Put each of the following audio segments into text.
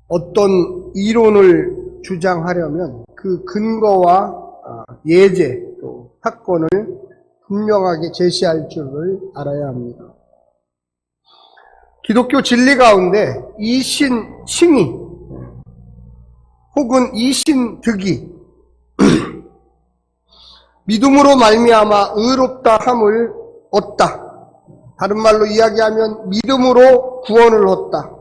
어떤 이론을 주장하려면 그 근거와 예제, 또 사건을 분명하게 제시할 줄을 알아야 합니다. 기독교 진리 가운데 이신칭의 혹은 이신득이 믿음으로 말미암아 의롭다 함을 얻다. 다른 말로 이야기하면 믿음으로 구원을 얻다.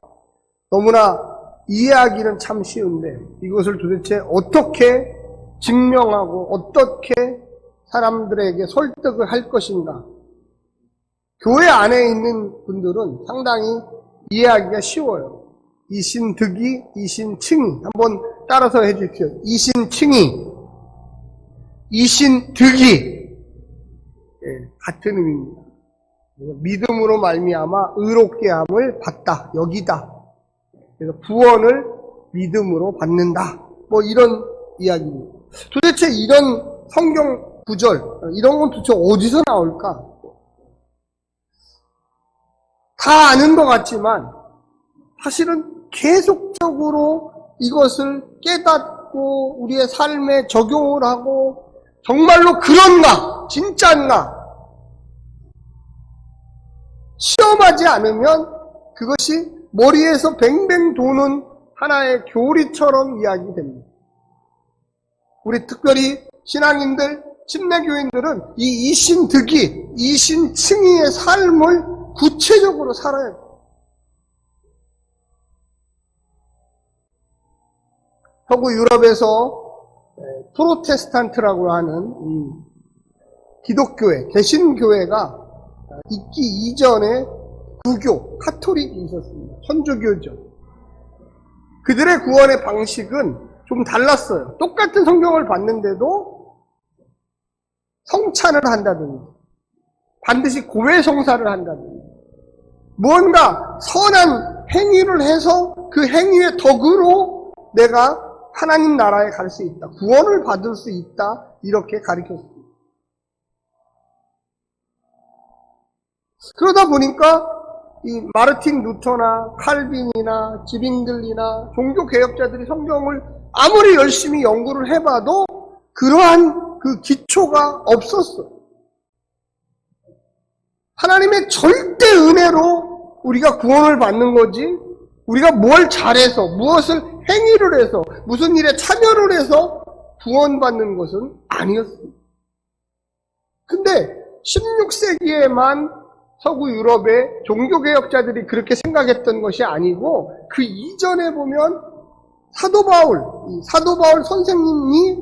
너무나 이해하기는 참 쉬운데 이것을 도대체 어떻게 증명하고 어떻게 사람들에게 설득을 할 것인가? 교회 안에 있는 분들은 상당히 이해하기가 쉬워요. 이신득이, 이신칭의. 한번 따라서 해주십시오. 이신칭의, 이신득이. 같은 의미입니다. 믿음으로 말미암아 의롭게 함을 받다, 여기다. 그래서 구원을 믿음으로 받는다. 뭐 이런 이야기입니다. 도대체 이런 성경 구절, 이런 건 도대체 어디서 나올까? 다 아는 것 같지만 사실은 계속적으로 이것을 깨닫고 우리의 삶에 적용을 하고 정말로 그런가? 진짜인가? 시험하지 않으면 그것이 머리에서 뱅뱅 도는 하나의 교리처럼 이야기됩니다. 우리 특별히 신앙인들, 침례교인들은 이 이신득이, 이신칭의의 삶을 구체적으로 살아야 돼요. 서구 유럽에서 프로테스탄트라고 하는 이 기독교회, 개신교회가 있기 이전에 부교, 카톨릭이 있었습니다. 천주교죠. 그들의 구원의 방식은 좀 달랐어요. 똑같은 성경을 봤는데도 성찬을 한다든지 반드시 고해성사를 한다든지 무언가 선한 행위를 해서 그 행위의 덕으로 내가 하나님 나라에 갈 수 있다. 구원을 받을 수 있다. 이렇게 가르쳤습니다. 그러다 보니까 이 마르틴 루터나 칼빈이나 지빙들이나 종교개혁자들이 성경을 아무리 열심히 연구를 해봐도 그러한 그 기초가 없었어요. 하나님의 절대 은혜로 우리가 구원을 받는 거지 우리가 뭘 잘해서 무엇을 행위를 해서 무슨 일에 참여를 해서 구원받는 것은 아니었습니다. 근데 16세기에만 서구 유럽의 종교개혁자들이 그렇게 생각했던 것이 아니고 그 이전에 보면 사도 바울 선생님이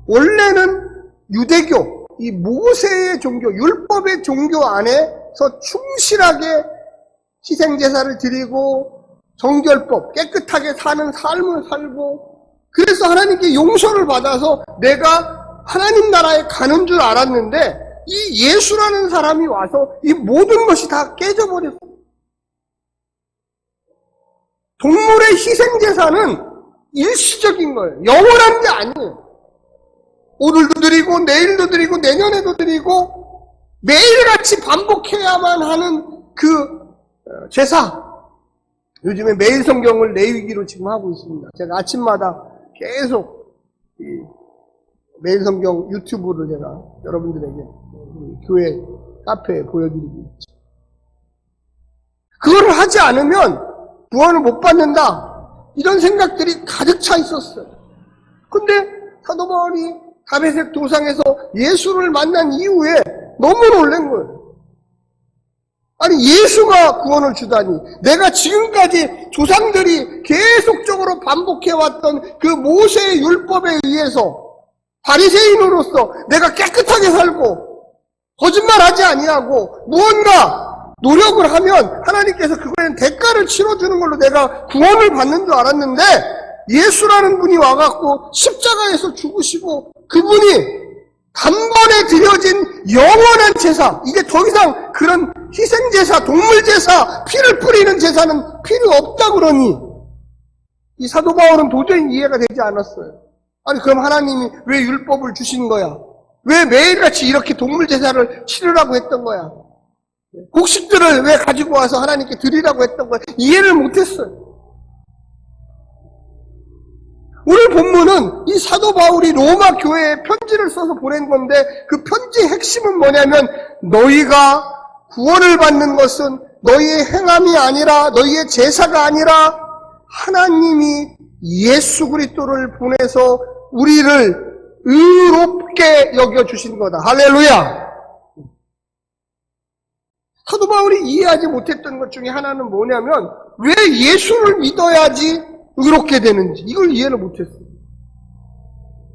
원래는 유대교, 이 모세의 종교, 율법의 종교 안에서 충실하게 희생제사를 드리고 정결법, 깨끗하게 사는 삶을 살고 그래서 하나님께 용서를 받아서 내가 하나님 나라에 가는 줄 알았는데 이 예수라는 사람이 와서 이 모든 것이 다 깨져버렸어요. 동물의 희생제사는 일시적인 거예요. 영원한 게 아니에요. 오늘도 드리고 내일도 드리고 내년에도 드리고 매일같이 반복해야만 하는 그 제사. 요즘에 매일 성경을 레위기로 지금 하고 있습니다. 제가 아침마다 계속 매일 성경 유튜브를 제가 여러분들에게 교회 카페에 보여드리고 있죠. 그거를 하지 않으면 구원을 못 받는다. 이런 생각들이 가득 차 있었어요. 근데 사도 바울이 다메섹 도상에서 예수를 만난 이후에 너무 놀란 거예요. 아니 예수가 구원을 주다니 내가 지금까지 조상들이 계속적으로 반복해왔던 그 모세의 율법에 의해서 바리새인으로서 내가 깨끗하게 살고 거짓말하지 아니하고 무언가 노력을 하면 하나님께서 그거에는 대가를 치러주는 걸로 내가 구원을 받는 줄 알았는데 예수라는 분이 와갖고 십자가에서 죽으시고 그분이 단번에 드려진 영원한 제사, 이제 더 이상 그런 희생제사, 동물제사, 피를 뿌리는 제사는 필요 없다 그러니 이 사도 바울은 도저히 이해가 되지 않았어요. 아니 그럼 하나님이 왜 율법을 주신 거야? 왜 매일같이 이렇게 동물제사를 치르라고 했던 거야? 곡식들을 왜 가지고 와서 하나님께 드리라고 했던 거야? 이해를 못했어요. 오늘 본문은 이 사도 바울이 로마 교회에 편지를 써서 보낸 건데 그 편지의 핵심은 뭐냐면 너희가 구원을 받는 것은 너희의 행함이 아니라 너희의 제사가 아니라 하나님이 예수 그리스도를 보내서 우리를 의롭게 여겨주신 거다. 할렐루야! 사도 바울이 이해하지 못했던 것 중에 하나는 뭐냐면 왜 예수를 믿어야지 의롭게 되는지 이걸 이해를 못했어요.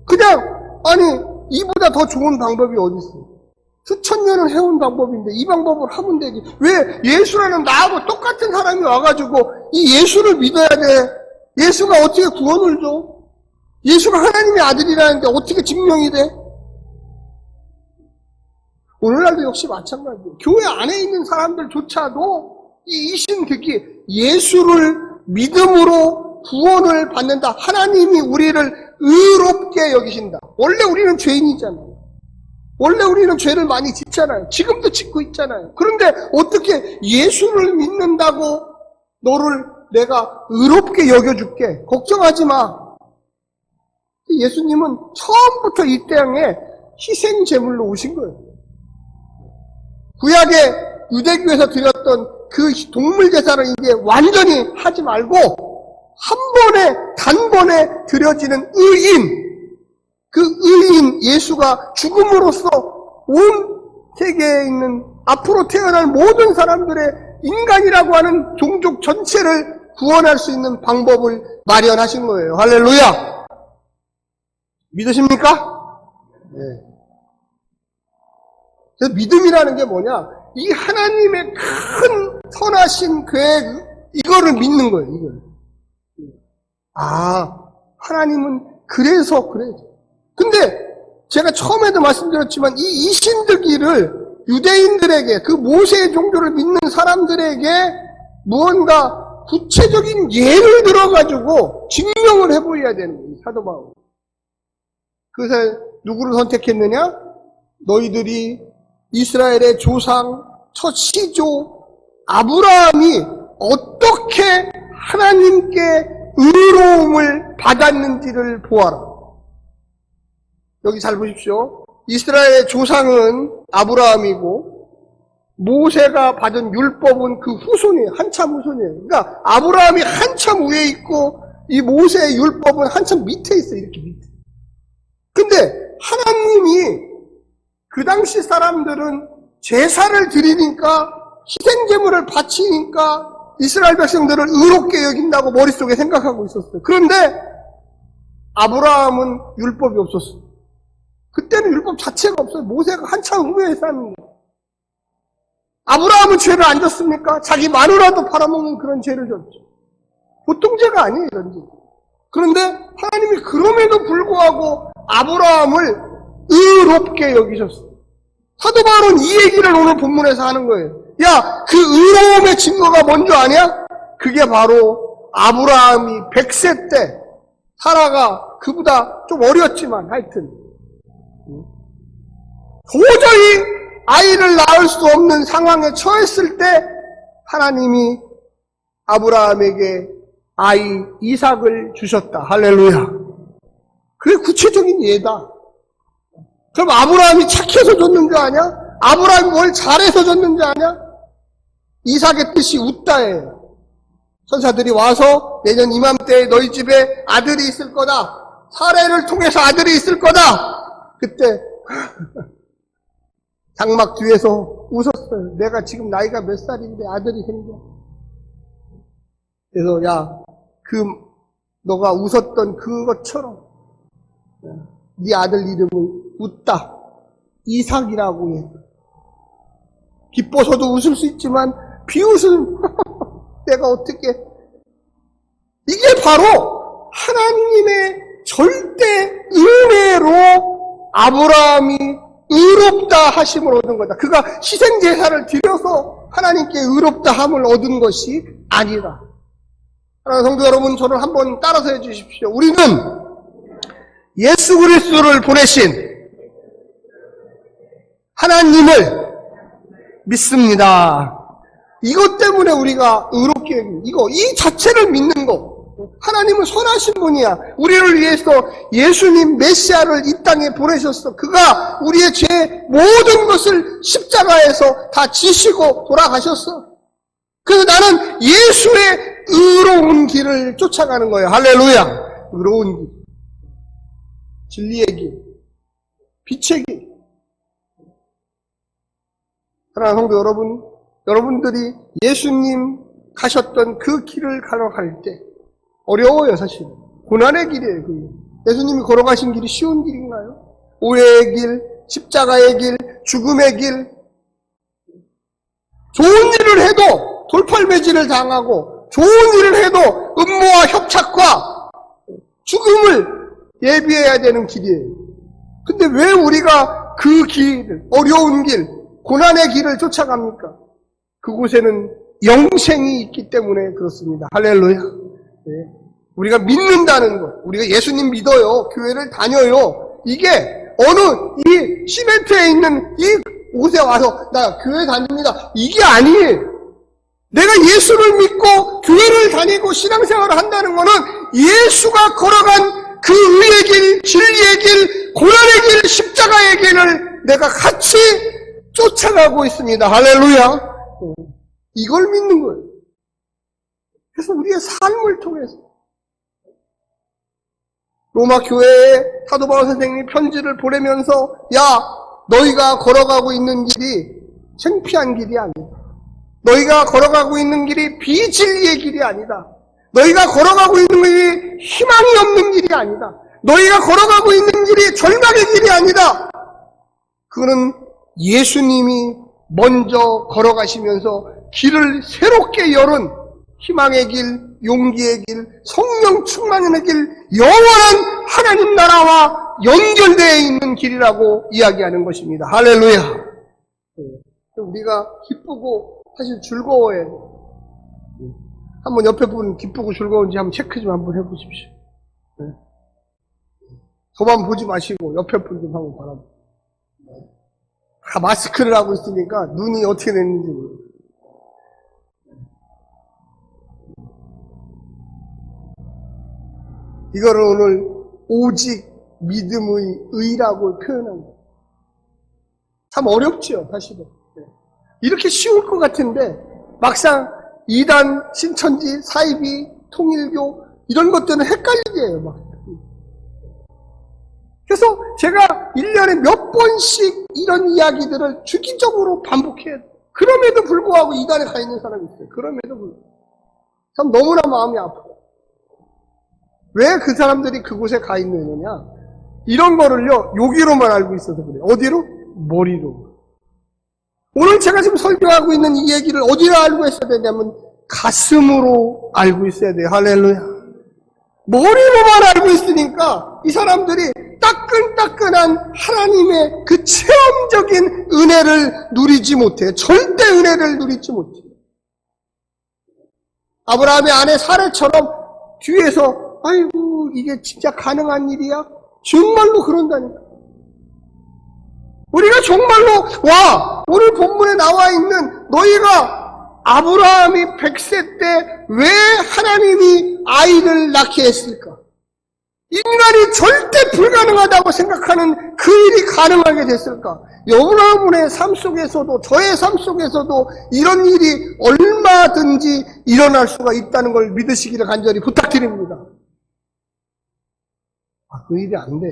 그냥 아니 이보다 더 좋은 방법이 어디 있어요? 수천 년을 해온 방법인데 이 방법을 하면 되지. 왜 예수라는 나하고 똑같은 사람이 와가지고 이 예수를 믿어야 돼? 예수가 어떻게 구원을 줘? 예수가 하나님의 아들이라는데 어떻게 증명이 돼? 오늘날도 역시 마찬가지예요. 교회 안에 있는 사람들조차도 이 이신 듣기 예수를 믿음으로 구원을 받는다. 하나님이 우리를 의롭게 여기신다. 원래 우리는 죄인이잖아요. 원래 우리는 죄를 많이 짓잖아요. 지금도 짓고 있잖아요. 그런데 어떻게 예수를 믿는다고 너를 내가 의롭게 여겨줄게. 걱정하지 마. 예수님은 처음부터 이 땅에 희생 제물로 오신 거예요. 구약의 유대교에서 드렸던 그 동물 제사를 이제 완전히 하지 말고 한 번에 단번에 드려지는 의인, 그 의인 예수가 죽음으로써 온 세계에 있는 앞으로 태어날 모든 사람들의 인간이라고 하는 종족 전체를 구원할 수 있는 방법을 마련하신 거예요. 할렐루야! 믿으십니까? 네. 그래서 믿음이라는 게 뭐냐? 이 하나님의 큰 선하신 계획, 이거를 믿는 거예요, 이걸. 아, 하나님은 그래서 그래요. 근데 제가 처음에도 말씀드렸지만 이 이신득이를 유대인들에게 그 모세의 종교를 믿는 사람들에게 무언가 구체적인 예를 들어가지고 증명을 해보여야 되는 거예요, 사도 바울. 그래서 누구를 선택했느냐? 너희들이 이스라엘의 조상, 첫 시조 아브라함이 어떻게 하나님께 의로움을 받았는지를 보아라. 여기 잘 보십시오. 이스라엘의 조상은 아브라함이고 모세가 받은 율법은 그 후손이에요. 한참 후손이에요. 그러니까 아브라함이 한참 위에 있고 이 모세의 율법은 한참 밑에 있어요. 이렇게 밑에. 근데 하나님이 그 당시 사람들은 제사를 드리니까 희생제물을 바치니까 이스라엘 백성들을 의롭게 여긴다고 머릿속에 생각하고 있었어요. 그런데 아브라함은 율법이 없었어요. 그때는 율법 자체가 없어요. 모세가 한참 후에 사는 거예요. 아브라함은 죄를 안 졌습니까? 자기 마누라도 팔아먹는 그런 죄를 졌죠. 보통 죄가 아니에요, 이런 죄. 그런데 하나님이 그럼에도 불구하고 아브라함을 의롭게 여기셨어요. 사도 바울은 이 얘기를 오늘 본문에서 하는 거예요. 야, 그 의로움의 증거가 뭔지 아냐? 그게 바로 아브라함이 100세 때 사라가 그보다 좀 어렸지만 하여튼 도저히 아이를 낳을 수 없는 상황에 처했을 때 하나님이 아브라함에게 아이 이삭을 주셨다. 할렐루야. 그게 구체적인 예다. 그럼 아브라함이 착해서 줬는 줄 아냐? 아브라함이 뭘 잘해서 줬는 줄 아냐? 이삭의 뜻이 웃다예요. 천사들이 와서 내년 이맘때에 너희 집에 아들이 있을 거다. 사례를 통해서 아들이 있을 거다. 그때 장막 뒤에서 웃었어요. 내가 지금 나이가 몇 살인데 아들이 생겨. 그래서 야, 너가 웃었던 그것처럼 네 아들 이름을 웃다. 이삭이라고 해. 기뻐서도 웃을 수 있지만 비웃은 내가 어떻게. 이게 바로 하나님의 절대 은혜로 아브라함이 의롭다 하심을 얻은 거다. 그가 희생제사를 드려서 하나님께 의롭다 함을 얻은 것이 아니라. 사랑하는 성도 여러분, 저를 한번 따라서 해주십시오. 우리는 예수 그리스도를 보내신 하나님을 믿습니다. 이것 때문에 우리가 의롭게 여깁니다. 이 자체를 믿는 거. 하나님은 선하신 분이야. 우리를 위해서 예수님 메시아를 이 땅에 보내셨어. 그가 우리의 죄 모든 것을 십자가에서 다 지시고 돌아가셨어. 그래서 나는 예수의 의로운 길을 쫓아가는 거예요. 할렐루야. 의로운 길, 진리의 길, 빛의 길. 사랑하는 성도 여러분, 여러분들이 예수님 가셨던 그 길을 걸어갈 때 어려워요. 사실 고난의 길이에요. 예수님이 걸어가신 길이 쉬운 길인가요? 오해의 길, 십자가의 길, 죽음의 길. 좋은 일을 해도 돌팔매질을 당하고, 좋은 일을 해도 음모와 협착과 죽음을 예비해야 되는 길이에요. 근데 왜 우리가 그 길, 어려운 길, 고난의 길을 쫓아갑니까? 그곳에는 영생이 있기 때문에 그렇습니다. 할렐루야. 네. 우리가 믿는다는 것, 우리가 예수님 믿어요, 교회를 다녀요, 이게 어느 이 시멘트에 있는 이 곳에 와서 나 교회 다닙니다, 이게 아니에요. 내가 예수를 믿고 교회를 다니고 신앙생활을 한다는 것은 예수가 걸어간 그 의의 길, 진리의 길, 고난의 길, 십자가의 길을 내가 같이 쫓아가고 있습니다. 할렐루야. 이걸 믿는 거예요. 그래서 우리의 삶을 통해서 로마 교회에 사도 바울 선생님이 편지를 보내면서, 야, 너희가 걸어가고 있는 길이 창피한 길이 아니다. 너희가 걸어가고 있는 길이 비진리의 길이 아니다. 너희가 걸어가고 있는 길이 희망이 없는 길이 아니다. 너희가 걸어가고 있는 길이 절망의 길이 아니다. 그거는 예수님이 먼저 걸어가시면서 길을 새롭게 열은 희망의 길, 용기의 길, 성령 충만의 길, 영원한 하나님 나라와 연결되어 있는 길이라고 이야기하는 것입니다. 할렐루야. 우리가 기쁘고 사실 즐거워해. 한번 옆에 분 기쁘고 즐거운지 한번 체크 좀 한번 해보십시오. 저만 보지 마시고 옆에 분 좀 한번 바라보세요. 다 마스크를 하고 있으니까 눈이 어떻게 됐는지 모르겠어요. 이거를 오늘 오직 믿음의 의라고 표현한 거예요. 참 어렵죠, 사실은. 이렇게 쉬울 것 같은데 막상 이단, 신천지, 사이비, 통일교 이런 것들은 헷갈리게 해요. 막. 그래서 제가 1년에 몇 번씩 이런 이야기들을 주기적으로 반복해야 돼요. 그럼에도 불구하고 이단에 가 있는 사람이 있어요. 그럼에도 불구하고. 참 너무나 마음이 아파요. 왜 그 사람들이 그곳에 가 있느냐? 이런 거를요, 여기로만 알고 있어서 그래요. 어디로? 머리로. 오늘 제가 지금 설교하고 있는 이 얘기를 어디로 알고 있어야 되냐면 가슴으로 알고 있어야 돼요. 할렐루야. 머리로만 알고 있으니까 이 사람들이 따끈따끈한 하나님의 그 체험적인 은혜를 누리지 못해요. 절대 은혜를 누리지 못해요. 아브라함의 아내 사례처럼 뒤에서 아이고 이게 진짜 가능한 일이야? 정말로 그런다니까. 우리가 정말로 오늘 본문에 나와 있는 너희가 아브라함이 100세 때 왜 하나님이 아이를 낳게 했을까? 인간이 절대 불가능하다고 생각하는 그 일이 가능하게 됐을까? 여러분의 삶 속에서도 저의 삶 속에서도 이런 일이 얼마든지 일어날 수가 있다는 걸 믿으시기를 간절히 부탁드립니다. 그 일이 안 돼.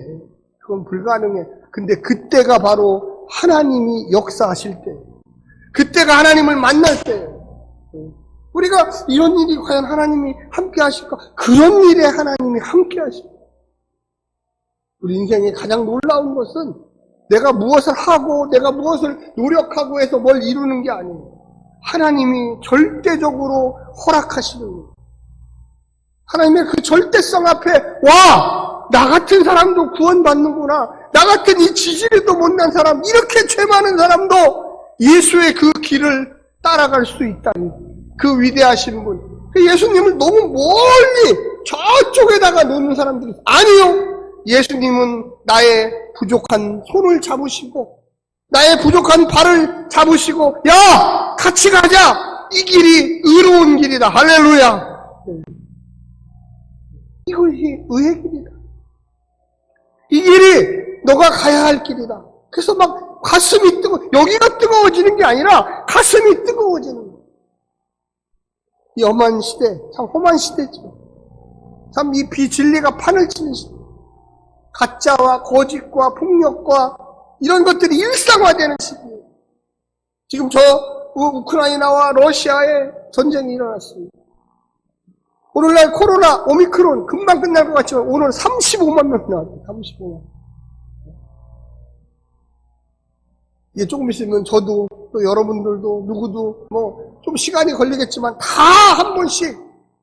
그건 불가능해. 근데 그때가 바로 하나님이 역사하실 때, 그때가 하나님을 만날 때예요. 우리가 이런 일이 과연 하나님이 함께 하실까? 그런 일에 하나님이 함께 하실까? 우리 인생의 가장 놀라운 것은 내가 무엇을 하고 내가 무엇을 노력하고 해서 뭘 이루는 게 아니에요. 하나님이 절대적으로 허락하시는 거예요. 하나님의 그 절대성 앞에 나 같은 사람도 구원받는구나. 나 같은 이 지지리도 못난 사람, 이렇게 죄 많은 사람도 예수의 그 길을 따라갈 수 있다니. 그 위대하신 분. 예수님을 너무 멀리 저쪽에다가 놓는 사람들이 있어요. 아니요. 예수님은 나의 부족한 손을 잡으시고 나의 부족한 발을 잡으시고 야! 같이 가자! 이 길이 의로운 길이다. 할렐루야. 이것이 의의 길이다. 이 길이 너가 가야 할 길이다. 그래서 막 가슴이 여기가 뜨거워지는 게 아니라 가슴이 뜨거워지는 거예요. 이 험한 시대, 참 험한 시대죠. 참 이 비진리가 판을 치는 시대. 가짜와 거짓과 폭력과 이런 것들이 일상화되는 시대예요. 지금 저 우크라이나와 러시아의 전쟁이 일어났습니다. 오늘날 코로나, 오미크론 금방 끝날 것 같지만 오늘 35만 명 나왔어요. 35만. 이게 조금 있으면 저도 또 여러분들도 누구도 뭐 좀 시간이 걸리겠지만 다 한 번씩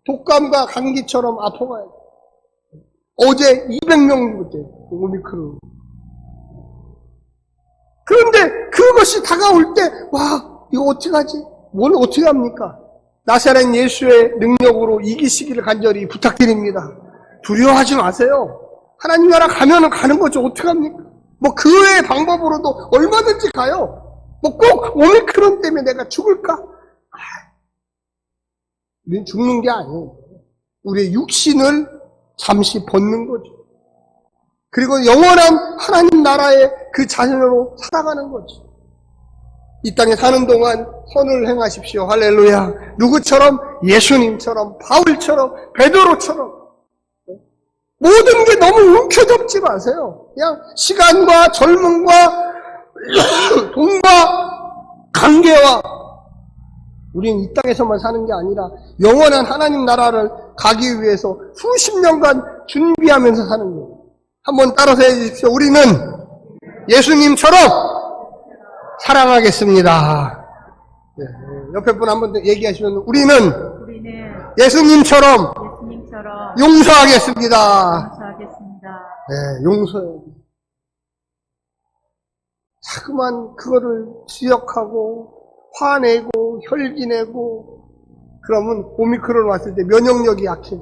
독감과 감기처럼 아파가요. 어제 200명 죽었대요. 오미크론. 그런데 그것이 다가올 때 와 이거 어떡하지? 뭘 어떻게 합니까? 나사렛 예수의 능력으로 이기시기를 간절히 부탁드립니다. 두려워하지 마세요. 하나님 나라 가면은 가는 거죠. 어떡합니까? 뭐 그 외의 방법으로도 얼마든지 가요. 뭐 꼭 오미크론 때문에 내가 죽을까? 우리는 죽는 게 아니에요. 우리의 육신을 잠시 벗는 거죠. 그리고 영원한 하나님 나라의 그 자녀로 살아가는 거죠. 이 땅에 사는 동안 선을 행하십시오. 할렐루야. 누구처럼? 예수님처럼, 바울처럼, 베드로처럼. 모든 게 너무 움켜잡지 마세요. 그냥 시간과 젊음과 돈과 관계와 우리는 이 땅에서만 사는 게 아니라 영원한 하나님 나라를 가기 위해서 수십 년간 준비하면서 사는 거예요. 한번 따라서 해주십시오. 우리는 예수님처럼 사랑하겠습니다. 네, 옆에 분 한번 얘기하시면 우리는 예수님처럼 용서하겠습니다. 네, 용서해요. 자꾸만 그거를 지적하고 화내고 혈기내고 그러면 오미크론 왔을 때 면역력이 약해.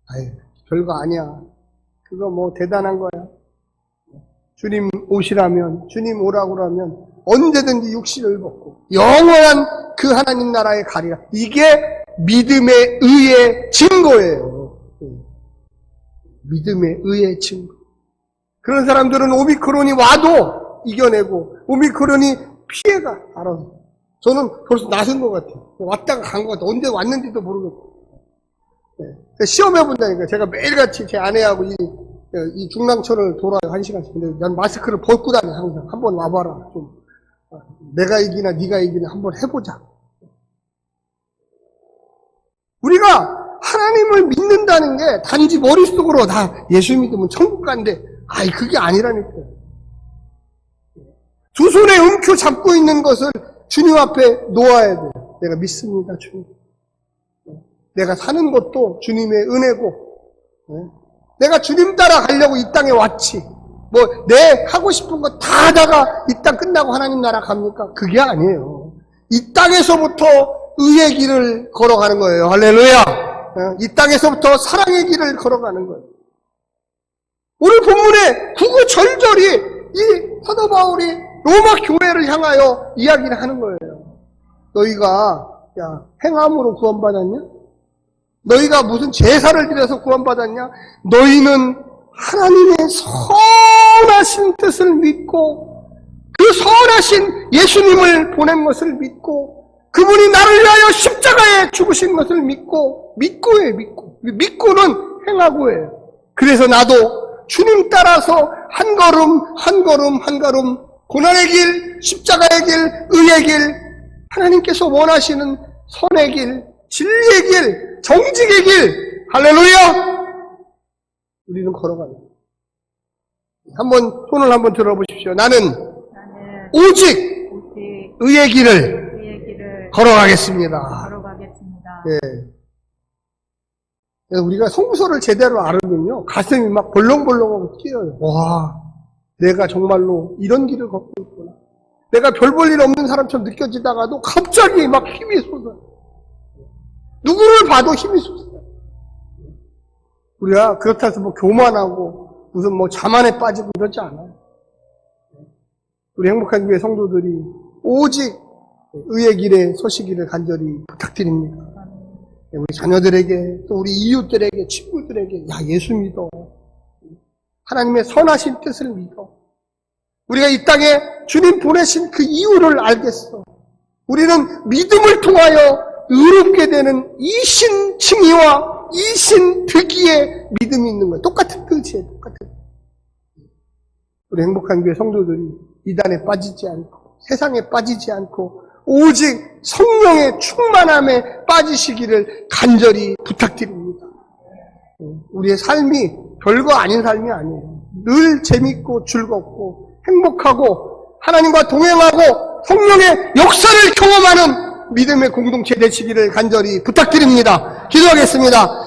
아유, 별거 아니야. 그거 뭐 대단한 거야. 주님 오시라면, 주님 오라고 하면 언제든지 육신을 벗고 영원한 그 하나님 나라에 가리라. 이게 믿음의 의의 증거예요. 믿음의 의의 증거. 그런 사람들은 오미크론이 와도 이겨내고 오미크론이 피해가 알아서. 저는 벌써 나선 것 같아요. 왔다가 간 것 같아요. 언제 왔는지도 모르겠고. 네. 시험해본다니까. 제가 매일같이 제 아내하고 이 중랑천을 돌아요. 1시간씩. 근데 난 마스크를 벗고 다녀 항상. 한번 와봐라. 좀 내가 이기나 네가 이기나 한번 해보자. 우리가 하나님을 믿는다는 게 단지 머릿속으로 다 예수 믿으면 천국 간대. 아이 그게 아니라니까요. 두 손에 움켜 잡고 있는 것을 주님 앞에 놓아야 돼요. 내가 믿습니다, 주님. 내가 사는 것도 주님의 은혜고, 내가 주님 따라 가려고 이 땅에 왔지. 뭐, 내 하고 싶은 거 다 하다가 이 땅 끝나고 하나님 나라 갑니까? 그게 아니에요. 이 땅에서부터 의의 길을 걸어가는 거예요. 할렐루야. 이 땅에서부터 사랑의 길을 걸어가는 거예요. 오늘 본문에 구구절절히 이 사도 바울이 로마 교회를 향하여 이야기를 하는 거예요. 너희가 행함으로 구원받았냐? 너희가 무슨 제사를 드려서 구원받았냐? 너희는 하나님의 선하신 뜻을 믿고 그 선하신 예수님을 보낸 것을 믿고 그분이 나를 위하여 십자가에 죽으신 것을 믿고예요. 믿고는 행하고예요. 그래서 나도 주님 따라서 한 걸음 한 걸음 한 걸음 고난의 길, 십자가의 길, 의의 길, 하나님께서 원하시는 선의 길, 진리의 길, 정직의 길, 할렐루야! 우리는 걸어가는 거예요. 한번 손을 한번 들어보십시오. 나는 오직 의의 길을 걸어가겠습니다. 네. 우리가 성서를 제대로 알으면요, 가슴이 막 벌렁벌렁하고 뛰어요. 와, 내가 정말로 이런 길을 걷고 있구나. 내가 별 볼 일 없는 사람처럼 느껴지다가도 갑자기 막 힘이 솟아요. 누구를 봐도 힘이 솟아요. 우리가 그렇다 해서 뭐 교만하고 무슨 뭐 자만에 빠지고 이러지 않아요. 우리 행복한 교회 성도들이 오직 의의 길에 서시기를 간절히 부탁드립니다. 우리 자녀들에게, 또 우리 이웃들에게, 친구들에게, 야, 예수 믿어. 하나님의 선하신 뜻을 믿어. 우리가 이 땅에 주님 보내신 그 이유를 알겠어. 우리는 믿음을 통하여 의롭게 되는 이신칭의와 이신득의의 믿음이 있는 거예요. 똑같은 뜻이에요. 똑같은. 우리 행복한 교회 성도들이 이단에 빠지지 않고 세상에 빠지지 않고 오직 성령의 충만함에 빠지시기를 간절히 부탁드립니다. 우리의 삶이 별거 아닌 삶이 아니에요. 늘 재밌고 즐겁고 행복하고 하나님과 동행하고 성령의 역사를 경험하는 믿음의 공동체 되시기를 간절히 부탁드립니다. 기도하겠습니다.